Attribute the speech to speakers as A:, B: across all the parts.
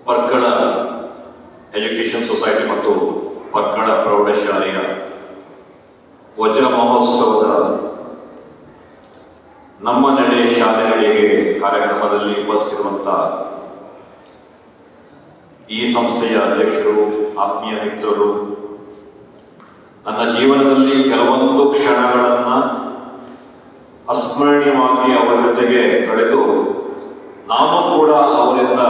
A: Parkala education society ಮತ್ತು ಪರ್ಕಳ ಪ್ರೌಢಶಾಲೆಯ ವಜ್ರ ಮಹೋತ್ಸವದ ನಮ್ಮ ನಡೆ ಶಾಲೆಗಳಿಗೆ ಕಾರ್ಯಕ್ರಮದಲ್ಲಿ ಉಪಸ್ಥಿತಿರುವಂಥ ಈ ಸಂಸ್ಥೆಯ ಅಧ್ಯಕ್ಷರು, ಆತ್ಮೀಯ ಮಿತ್ರರು, ನನ್ನ ಜೀವನದಲ್ಲಿ ಕೆಲವೊಂದು ಕ್ಷಣಗಳನ್ನು ಅಸ್ಮರಣೀಯವಾಗಿ ಅವರ ಜೊತೆಗೆ ಕಳೆದು ನಾನು ಕೂಡ ಅವರಿಂದ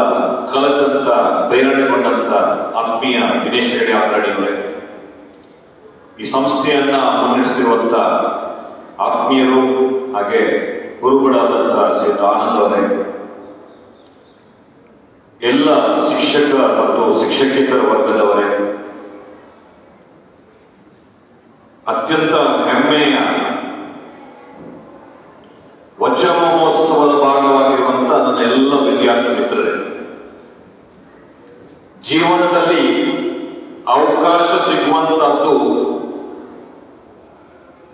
A: ಕಲಿತಂತ ಪ್ರೇರಣೆಗೊಂಡಂತ ಆತ್ಮೀಯ ದಿನೇಶ್ ಹೆಗಡೆ ಆತರಡಿಯವರೇ, ಈ ಸಂಸ್ಥೆಯನ್ನ ಮುನ್ನಡೆಸ್ತಿರುವಂತ ಆತ್ಮೀಯರು ಹಾಗೆ ಗುರುಗಳಾದಂಥ ಶ್ರೀಯುತ ಆನಂದ್ ಅವರೇ, ಎಲ್ಲ ಶಿಕ್ಷಕ ಮತ್ತು ಶಿಕ್ಷಕೇತರ ವರ್ಗದವರೇ, ಅತ್ಯಂತ ಹೆಮ್ಮೆಯ ವಜ್ರ ಮಹೋತ್ಸವದ ಭಾಗವಾಗಿರುವಂತ ನನ್ನ ಎಲ್ಲ ವಿದ್ಯಾರ್ಥಿ ಮಿತ್ರರೇ, ಜೀವನದಲ್ಲಿ ಅವಕಾಶ ಸಿಗುವಂತದ್ದು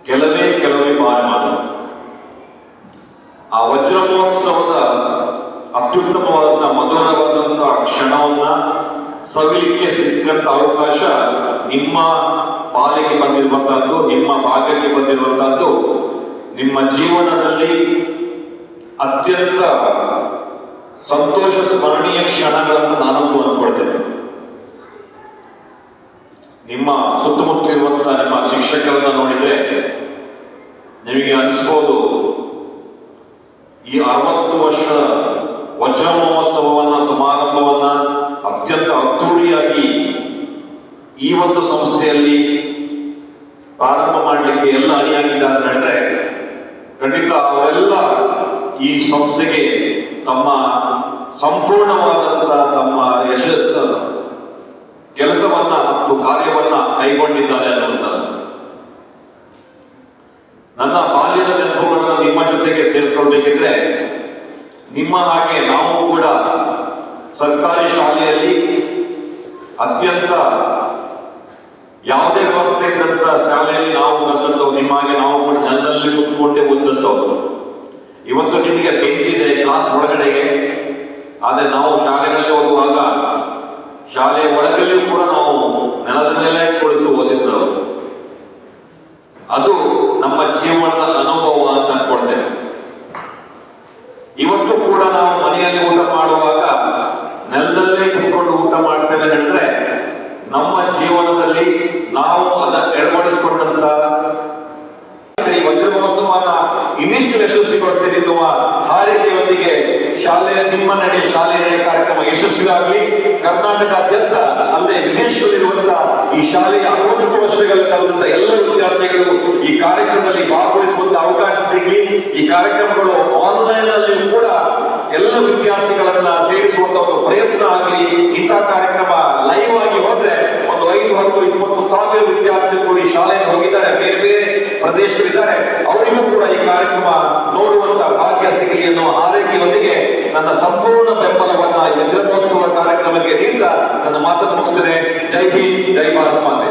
A: ಕೆಲವೇ ಬಾರಿ ಮಾತ್ರ. ಆ ವಜ್ರ ಮಹೋತ್ಸವದ ಅತ್ಯುತ್ತಮವಾದ ಮಧುರವಾದಂತಹ ಕ್ಷಣವನ್ನ ಸವಿಲಿಕ್ಕೆ ಸಿಕ್ಕಂತ ಅವಕಾಶ ನಿಮ್ಮ ಪಾಲಿಗೆ ಬಂದಿರುವಂತಹದ್ದು, ನಿಮ್ಮ ಭಾಗ್ಯಕ್ಕೆ ಬಂದಿರುವಂತಹದ್ದು, ನಿಮ್ಮ ಜೀವನದಲ್ಲಿ ಅತ್ಯಂತ ಸಂತೋಷ ಸ್ಮರಣೀಯ ಕ್ಷಣಗಳನ್ನು ನಾನಂತೂ ಅಂದ್ಕೊಳ್ತೇನೆ. ನಿಮ್ಮ ಸುತ್ತಮುತ್ತ ಇರುವಂತಹ ನಿಮ್ಮ ಶಿಕ್ಷಕರನ್ನ ನೋಡಿದ್ರೆ ನಿಮಗೆ ಅನಿಸ್ಬೋದು, ಈ 60 ವರ್ಷದ ವಜ್ರ ಮಹೋತ್ಸವವನ್ನ ಸಮಾರಂಭವನ್ನ ಅತ್ಯಂತ ಅದ್ದೂರಿಯಾಗಿ ಈ ಒಂದು ಸಂಸ್ಥೆಯಲ್ಲಿ ಪ್ರಾರಂಭ ಮಾಡಲಿಕ್ಕೆ ಎಲ್ಲ ಅಣಿಯಾಗಿಲ್ಲ ಅಂತ ಹೇಳಿದ್ರೆ ಖಂಡಿತ ಅವರೆಲ್ಲ ಈ ಸಂಸ್ಥೆಗೆ ತಮ್ಮ ಸಂಪೂರ್ಣವಾದಂತ ತಮ್ಮ ಯಶಸ್ಸು ಕೆಲಸವನ್ನ ಮತ್ತು ಕಾರ್ಯವನ್ನ ಕೈಗೊಂಡಿದ್ದಾರೆ ಅನ್ನುವಂಥದ್ದು. ನನ್ನ ಬಾಲ್ಯದ ನೆನಪುಗಳನ್ನು ನಿಮ್ಮ ಜೊತೆಗೆ ಸೇರಿಸ್ಕೊಳ್ಬೇಕಿದ್ರೆ, ನಿಮ್ಮ ಹಾಗೆ ನಾವು ಕೂಡ ಸರ್ಕಾರಿ ಶಾಲೆಯಲ್ಲಿ ಅತ್ಯಂತ ಯಾವುದೇ ವ್ಯವಸ್ಥೆ ಇದ್ದಂತ ಶಾಲೆಯಲ್ಲಿ ನಾವು ಬಂದದ್ದು, ನಿಮ್ಮ ಹಾಗೆ ನಾವು ಕೂಡ ನೆಲದಲ್ಲಿ ಕುತ್ಕೊಂಡೇ ಓದಂತವ್ರು. ಇವತ್ತು ನಿಮಗೆ ಬೆಂಚ್ ಇದೆ ಕ್ಲಾಸ್ ಒಳಗಡೆಗೆ, ಆದ್ರೆ ನಾವು ಶಾಲೆಗಳಲ್ಲಿ ಹೋಗುವಾಗ ಶಾಲೆ ಒಳಗಲ್ಲಿಯೂ ಕೂಡ ನಾವು ನೆಲದ ಮೇಲೆ ಕುಳಿತು ಓದಿದ್ದವು. ಅದು ನಮ್ಮ ಜೀವನದ ಅನುಭವ ಅಂತ ಅನ್ಕೊಳ್ತೇನೆ. ಇವತ್ತು ಕೂಡ ನಾವು ಮನೆಯಲ್ಲಿ ಊಟ ಮಾಡುವಾಗ ನೆಲದಲ್ಲೇ ಕುತ್ಕೊಂಡು ಊಟ ಮಾಡ್ತೇವೆ ಹೇಳಿದ್ರೆ ನಮ್ಮ ಜೀವನದಲ್ಲಿ ನಾವು ಎಡವಡಿಸಿಕೊಂಡಂತ ಈ ವಜ್ರ ಮಹೋತ್ಸವವನ್ನ ಇನ್ನಿಷ್ಟು ಯಶಸ್ವಿಗೊಳಿಸ್ತೀನಿ ಎನ್ನುವ ಹಾರೈಕೆಯೊಂದಿಗೆ ನಿಮ್ಮ ನಡೆ ಶಾಲೆಯ ಕಾರ್ಯಕ್ರಮ ಯಶಸ್ವಿಯಾಗಲಿ. ಕರ್ನಾಟಕಾದ್ಯಂತ ಅಲ್ಲದೆ ವಿದೇಶದಲ್ಲಿರುವಂತಹ ಈ ಶಾಲೆಯ 60 ವರ್ಷಗಳ ಕಲಿತ ಎಲ್ಲ ವಿದ್ಯಾರ್ಥಿಗಳು ಈ ಕಾರ್ಯಕ್ರಮದಲ್ಲಿ ಭಾಗವಹಿಸುವಂತ ಅವಕಾಶ ಸಿಗಲಿ. ಈ ಕಾರ್ಯಕ್ರಮಗಳು ಆನ್ಲೈನ್ ಅಲ್ಲಿ ಕೂಡ ಎಲ್ಲ ವಿದ್ಯಾರ್ಥಿಗಳನ್ನ ಸೇರಿಸುವಂತ ಒಂದು ಪ್ರಯತ್ನ ಆಗಲಿ. ಇಂತಹ ಕಾರ್ಯಕ್ರಮ ಲೈವ್ ಆಗಿ ಹೋದ್ರೆ ಒಂದು 5, 10, 20 ಸಾವಿರ ವಿದ್ಯಾರ್ಥಿಗಳು ಈ ಶಾಲೆಯನ್ನು ಹೋಗಿದ್ದಾರೆ, ಬೇರೆ ಬೇರೆ ಪ್ರದೇಶಗಳಿದ್ದಾರೆ, ಅವರಿಗೂ ಕೂಡ ಈ ಕಾರ್ಯಕ್ರಮ ನೋಡುವಂತ ಭಾಗ್ಯ ಸಿಗಲಿ ಅನ್ನೋ ಹಾರೈಕೆಯೊಂದಿಗೆ ನನ್ನ ಸಂಪೂರ್ಣ ಬೆಂಬಲವನ್ನ ವಜ್ರ ಮಹೋತ್ಸವ ಕಾರ್ಯಕ್ರಮಕ್ಕೆ ನೀಡಿದ ನನ್ನ ಮಾತನ್ನು ಮುಗಿಸ್ತೇನೆ. ಜೈ ಹಿಂದ್, ಜೈ ಭಾರತ್ ಮಾತೆ.